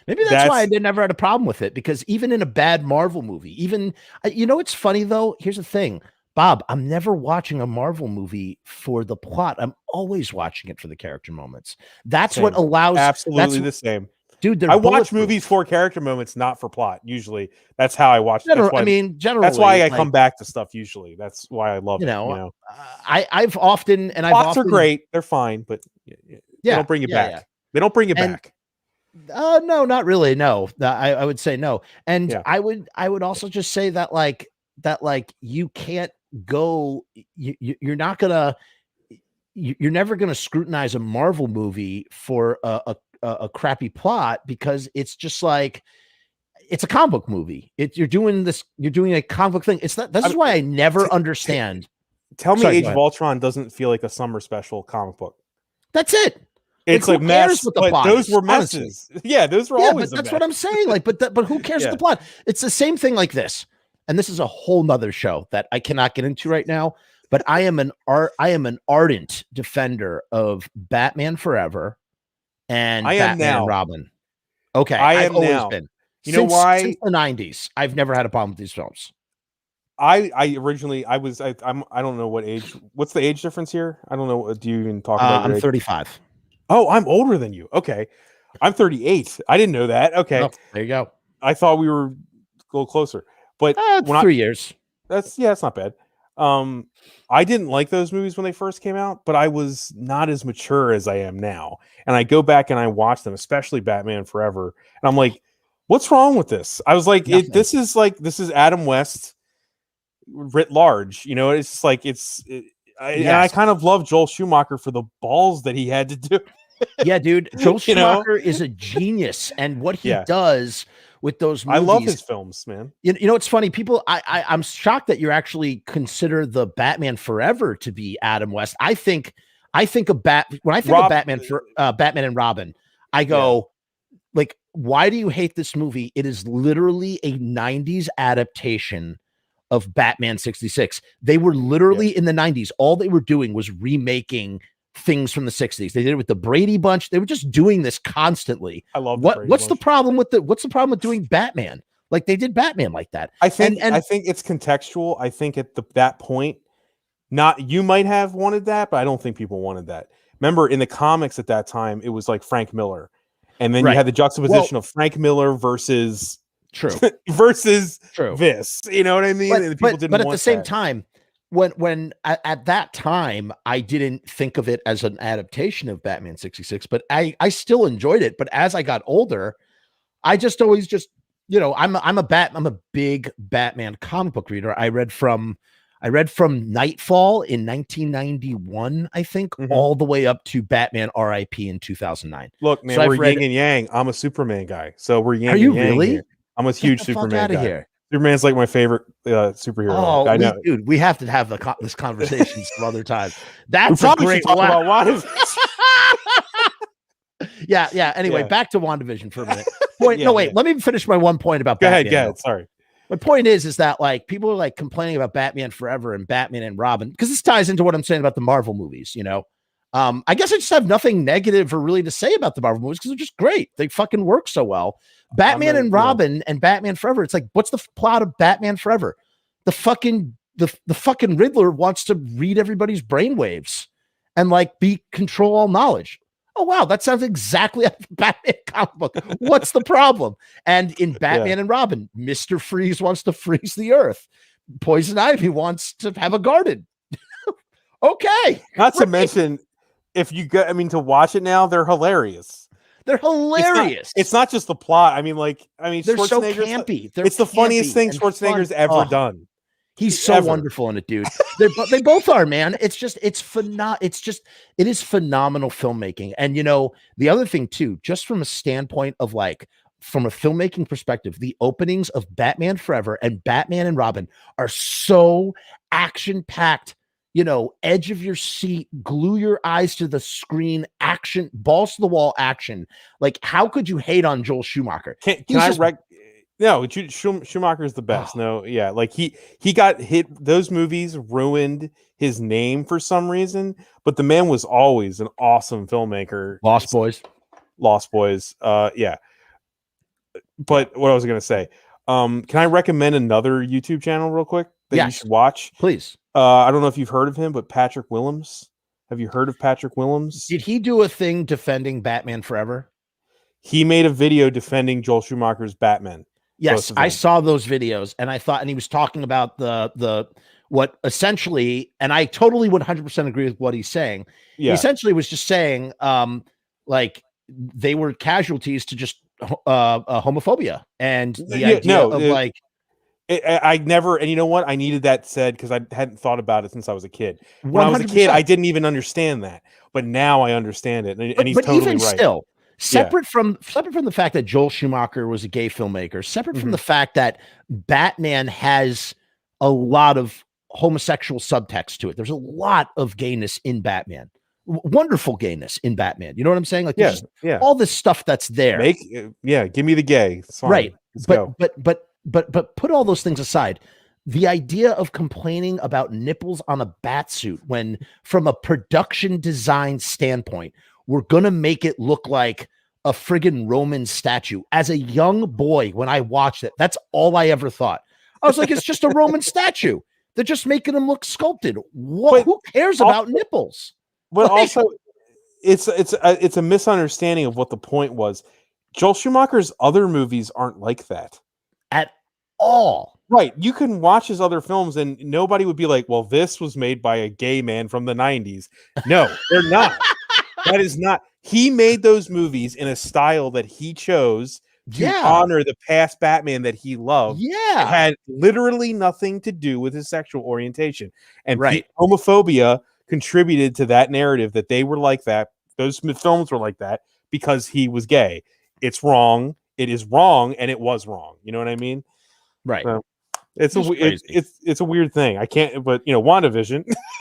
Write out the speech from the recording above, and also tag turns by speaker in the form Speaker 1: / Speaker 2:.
Speaker 1: Maybe that's why I never had a problem with it, because even in a bad Marvel movie, it's funny though. Here's the thing, Bob, I'm never watching a Marvel movie for the plot. I'm always watching it for the character moments. That's what allows
Speaker 2: absolutely the same.
Speaker 1: Dude,
Speaker 2: I watch movies for character moments, not for plot. Usually, that's how I watch.
Speaker 1: Generally,
Speaker 2: that's why I come back to stuff. Usually, that's why I love it.
Speaker 1: I've often
Speaker 2: plots are great. They're fine, but they don't bring you back. Yeah. They don't bring you back.
Speaker 1: No, not really. No, I would say no. And I would also just say that you can't go. You're not gonna. You're never gonna scrutinize a Marvel movie for a crappy plot, because it's just like, it's a comic book movie. You're doing a comic book thing. This is why I never understand.
Speaker 2: Tell me Age of Ultron doesn't feel like a summer special comic book.
Speaker 1: That's it.
Speaker 2: It's like mess, but those were messes. Honestly. Yeah, those were always.
Speaker 1: But that's what I'm saying. But who cares what the plot? It's the same thing like this. And this is a whole nother show that I cannot get into right now. But I am an ardent defender of Batman Forever and Batman and Robin. Okay, I've always been.
Speaker 2: You know why?
Speaker 1: Since the 90s, I've never had a problem with these films.
Speaker 2: I don't know what age. What's the age difference here? I don't know. Do you even talk about?
Speaker 1: I'm 35.
Speaker 2: Oh, I'm older than you. Okay, I'm 38. I didn't know that. Okay,
Speaker 1: there you go.
Speaker 2: I thought we were a little closer, but
Speaker 1: 3 years.
Speaker 2: That's not bad. I didn't like those movies when they first came out, but I was not as mature as I am now. And I go back and I watch them, especially Batman Forever, and I'm like, what's wrong with this? I was like, this is Adam West writ large. It's just like and I kind of love Joel Schumacher for the balls that he had to do.
Speaker 1: Yeah, dude. Joel Schumacher is a genius, and what he does with those movies.
Speaker 2: I love his films, man.
Speaker 1: It's funny. People, I'm shocked that you actually consider the Batman Forever to be Adam West. When I think of Batman and Robin, I go, why do you hate this movie? It is literally a 90s adaptation of Batman 66. They were literally in the 90s. All they were doing was remaking things from the 60s. They did it with the Brady Bunch. They were just doing this constantly.
Speaker 2: I love
Speaker 1: what's the problem with doing Batman? Like, they did Batman like that.
Speaker 2: I think it's contextual. I think at that point, you might have wanted that, but I don't think people wanted that. Remember, in the comics at that time, it was like Frank Miller. And then you had the juxtaposition of Frank Miller versus this. You know what I mean?
Speaker 1: But at the same time, when at that time, I didn't think of it as an adaptation of Batman 66, but I still enjoyed it. But as I got older, I just always I'm a big Batman comic book reader. I read from Nightfall in 1991, I think, all the way up to Batman R.I.P. in 2009.
Speaker 2: Look, man, we're yin and yang. I'm a Superman guy, so we're yin.
Speaker 1: Are you really?
Speaker 2: Here. I'm a huge Superman guy. Here. Superman's like my favorite superhero.
Speaker 1: Oh, I know. Dude, we have to have this conversation some other time. That's a great
Speaker 2: talk about WandaVision.
Speaker 1: Yeah. Anyway, back to WandaVision for a minute. Let me finish my one point about Batman.
Speaker 2: Go ahead. Sorry.
Speaker 1: My point is that people are complaining about Batman Forever and Batman and Robin, because this ties into what I'm saying about the Marvel movies. I guess I just have nothing negative or really to say about the Marvel movies, because they're just great. They fucking work so well. Batman and Robin and Batman Forever. It's like, what's the plot of Batman Forever? The fucking Riddler wants to read everybody's brainwaves and control all knowledge. Oh, wow, that sounds exactly like the Batman comic book. What's the problem? And in Batman and Robin, Mr. Freeze wants to freeze the earth. Poison Ivy wants to have a garden. Okay.
Speaker 2: Not to mention, if you go, to watch it now, they're hilarious.
Speaker 1: They're hilarious.
Speaker 2: It's not just the plot. They're
Speaker 1: so campy.
Speaker 2: It's the funniest thing Schwarzenegger's ever done.
Speaker 1: He's so wonderful in it, dude. They both are, man. It is phenomenal filmmaking. And the other thing too, just from a standpoint of from a filmmaking perspective, the openings of Batman Forever and Batman and Robin are so action-packed, edge of your seat, glue your eyes to the screen, action, balls to the wall action. How could you hate on Joel Schumacher?
Speaker 2: No, Schumacher is the best. He got hit. Those movies ruined his name for some reason, but the man was always an awesome filmmaker.
Speaker 1: Lost Boys.
Speaker 2: Yeah. But what I was going to say, can I recommend another YouTube channel real quick that you should watch?
Speaker 1: Please.
Speaker 2: I don't know if you've heard of him, but Patrick Willems. Have you heard of Patrick Willems?
Speaker 1: Did he do a thing defending Batman Forever?
Speaker 2: He made a video defending Joel Schumacher's Batman.
Speaker 1: Yes, I saw those videos, and I thought, and he was talking about the what essentially, and I totally 100% agree with what he's saying.
Speaker 2: Yeah.
Speaker 1: He essentially was just saying, like they were casualties to just homophobia and the idea of like.
Speaker 2: I never, and you know what? I needed that said because I hadn't thought about it since I was a kid. When
Speaker 1: 100%.
Speaker 2: I was a kid, I didn't even understand that, but now I understand it, and he's totally
Speaker 1: even
Speaker 2: right.
Speaker 1: Still, separate from the fact that Joel Schumacher was a gay filmmaker, separate from the fact that Batman has a lot of homosexual subtext to it. There's a lot of gayness in Batman, wonderful gayness in Batman. You know what I'm saying? Like, all this stuff that's there.
Speaker 2: Give me the gay.
Speaker 1: Right. But put all those things aside. The idea of complaining about nipples on a bat suit when, from a production design standpoint, we're going to make it look like a friggin' Roman statue. As a young boy, when I watched it, that's all I ever thought. I was like, it's just a Roman statue. They're just making them look sculpted. Who cares about nipples?
Speaker 2: But also, it's a misunderstanding of what the point was. Joel Schumacher's other movies aren't like that
Speaker 1: at all.
Speaker 2: Right. You can watch his other films and nobody would be like, well, this was made by a gay man from the 90s. No, they're not. That is not. He made those movies in a style that he chose to honor the past Batman that he loved.
Speaker 1: Yeah.
Speaker 2: It had literally nothing to do with his sexual orientation. And homophobia contributed to that narrative that they were like that. Those films were like that because he was gay. It's wrong. It is wrong. And it was wrong. You know what I mean?
Speaker 1: Right.
Speaker 2: So, it's a weird thing. I can't, but WandaVision.